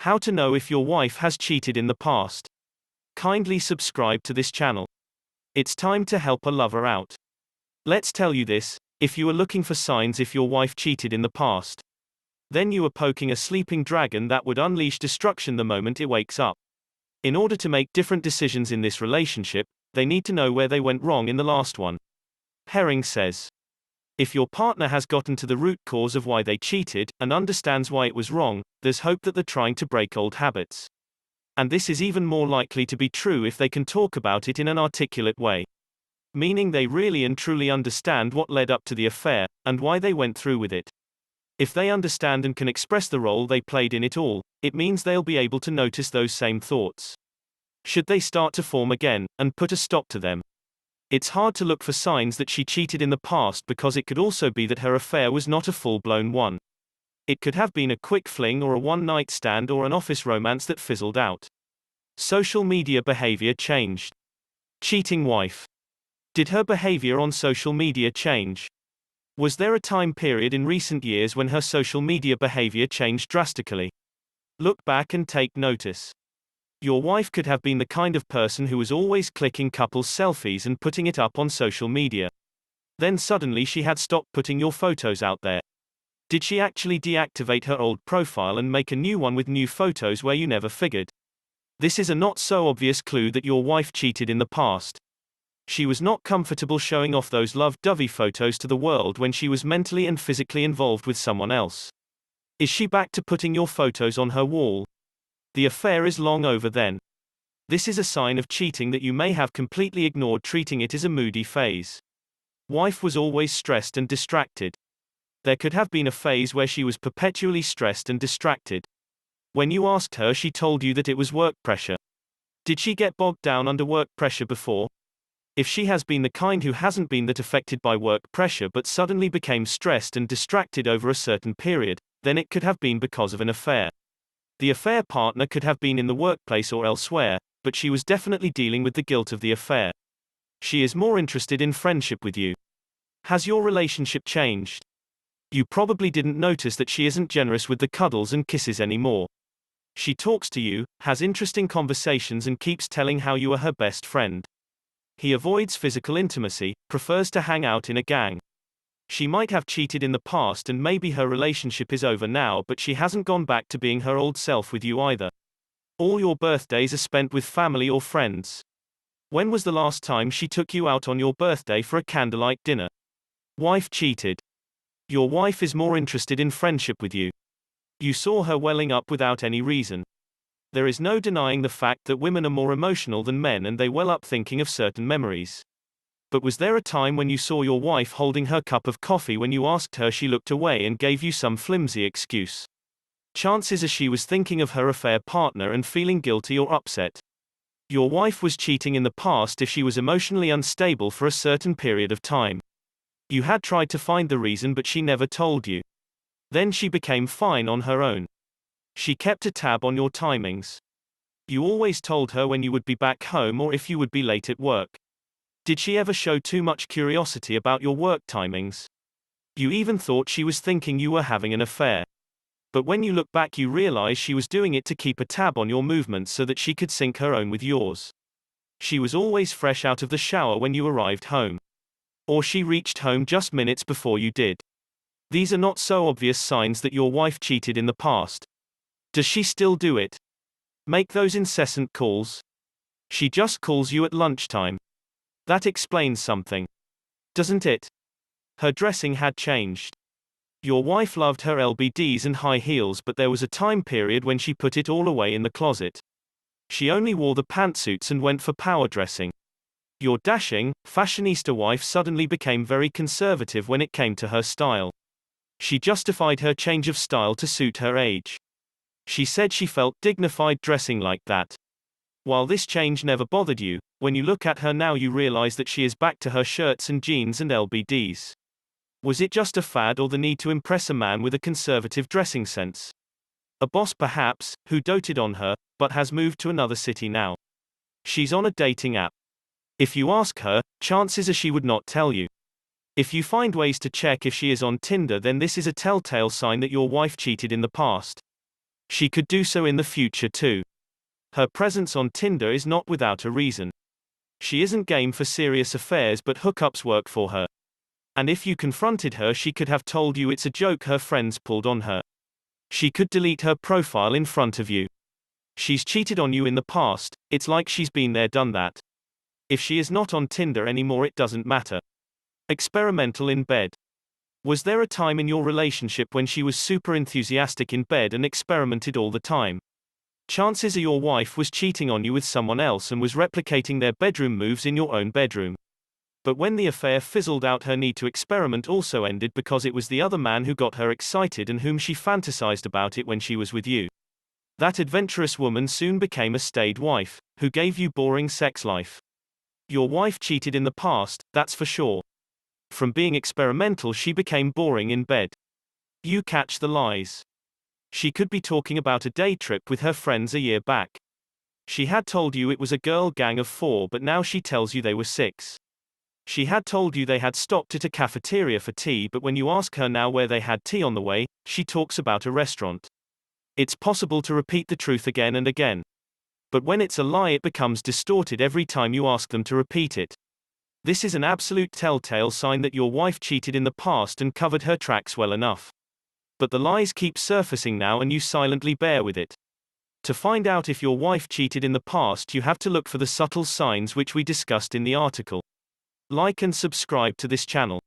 How to know if your wife has cheated in the past. Kindly subscribe to this channel. It's time to help a lover out. Let's tell you this: if you are looking for signs if your wife cheated in the past, then you are poking a sleeping dragon that would unleash destruction the moment it wakes up. In order to make different decisions in this relationship, they need to know where they went wrong in the last one. Herring says, if your partner has gotten to the root cause of why they cheated, and understands why it was wrong, there's hope that they're trying to break old habits. And this is even more likely to be true if they can talk about it in an articulate way. Meaning they really and truly understand what led up to the affair, and why they went through with it. If they understand and can express the role they played in it all, it means they'll be able to notice those same thoughts. Should they start to form again, and put a stop to them? It's hard to look for signs that she cheated in the past because it could also be that her affair was not a full-blown one. It could have been a quick fling or a one-night stand or an office romance that fizzled out. Social media behavior changed. Cheating wife. Did her behavior on social media change? Was there a time period in recent years when her social media behavior changed drastically? Look back and take notice. Your wife could have been the kind of person who was always clicking couples' selfies and putting it up on social media. Then suddenly she had stopped putting your photos out there. Did she actually deactivate her old profile and make a new one with new photos where you never figured? This is a not so obvious clue that your wife cheated in the past. She was not comfortable showing off those lovey-dovey photos to the world when she was mentally and physically involved with someone else. Is she back to putting your photos on her wall? The affair is long over then. This is a sign of cheating that you may have completely ignored, treating it as a moody phase. Wife was always stressed and distracted. There could have been a phase where she was perpetually stressed and distracted. When you asked her, she told you that it was work pressure. Did she get bogged down under work pressure before? If she has been the kind who hasn't been that affected by work pressure but suddenly became stressed and distracted over a certain period, then it could have been because of an affair. The affair partner could have been in the workplace or elsewhere, but she was definitely dealing with the guilt of the affair. She is more interested in friendship with you. Has your relationship changed? You probably didn't notice that she isn't generous with the cuddles and kisses anymore. She talks to you, has interesting conversations, and keeps telling how you are her best friend. He avoids physical intimacy, prefers to hang out in a gang. She might have cheated in the past and maybe her relationship is over now, but she hasn't gone back to being her old self with you either. All your birthdays are spent with family or friends. When was the last time she took you out on your birthday for a candlelight dinner? Wife cheated. Your wife is more interested in friendship with you. You saw her welling up without any reason. There is no denying the fact that women are more emotional than men and they well up thinking of certain memories. But was there a time when you saw your wife holding her cup of coffee when you asked her, she looked away and gave you some flimsy excuse? Chances are she was thinking of her affair partner and feeling guilty or upset. Your wife was cheating in the past if she was emotionally unstable for a certain period of time. You had tried to find the reason but she never told you. Then she became fine on her own. She kept a tab on your timings. You always told her when you would be back home or if you would be late at work. Did she ever show too much curiosity about your work timings? You even thought she was thinking you were having an affair. But when you look back, you realize she was doing it to keep a tab on your movements so that she could sync her own with yours. She was always fresh out of the shower when you arrived home. Or she reached home just minutes before you did. These are not so obvious signs that your wife cheated in the past. Does she still do it? Make those incessant calls? She just calls you at lunchtime. That explains something, doesn't it? Her dressing had changed. Your wife loved her LBDs and high heels, but there was a time period when she put it all away in the closet. She only wore the pantsuits and went for power dressing. Your dashing, fashionista wife suddenly became very conservative when it came to her style. She justified her change of style to suit her age. She said she felt dignified dressing like that. While this change never bothered you, when you look at her now you realize that she is back to her shirts and jeans and LBDs. Was it just a fad or the need to impress a man with a conservative dressing sense? A boss perhaps, who doted on her, but has moved to another city now. She's on a dating app. If you ask her, chances are she would not tell you. If you find ways to check if she is on Tinder, then this is a telltale sign that your wife cheated in the past. She could do so in the future too. Her presence on Tinder is not without a reason. She isn't game for serious affairs, but hookups work for her. And if you confronted her, she could have told you it's a joke her friends pulled on her. She could delete her profile in front of you. She's cheated on you in the past, it's like she's been there, done that. If she is not on Tinder anymore, it doesn't matter. Experimental in bed. Was there a time in your relationship when she was super enthusiastic in bed and experimented all the time? Chances are your wife was cheating on you with someone else and was replicating their bedroom moves in your own bedroom. But when the affair fizzled out, her need to experiment also ended because it was the other man who got her excited and whom she fantasized about it when she was with you. That adventurous woman soon became a staid wife, who gave you boring sex life. Your wife cheated in the past, that's for sure. From being experimental, she became boring in bed. You catch the lies. She could be talking about a day trip with her friends a year back. She had told you it was a girl gang of 4, but now she tells you they were 6. She had told you they had stopped at a cafeteria for tea, but when you ask her now where they had tea on the way, she talks about a restaurant. It's possible to repeat the truth again and again. But when it's a lie, it becomes distorted every time you ask them to repeat it. This is an absolute telltale sign that your wife cheated in the past and covered her tracks well enough. But the lies keep surfacing now and you silently bear with it. To find out if your wife cheated in the past, you have to look for the subtle signs which we discussed in the article. Like and subscribe to this channel.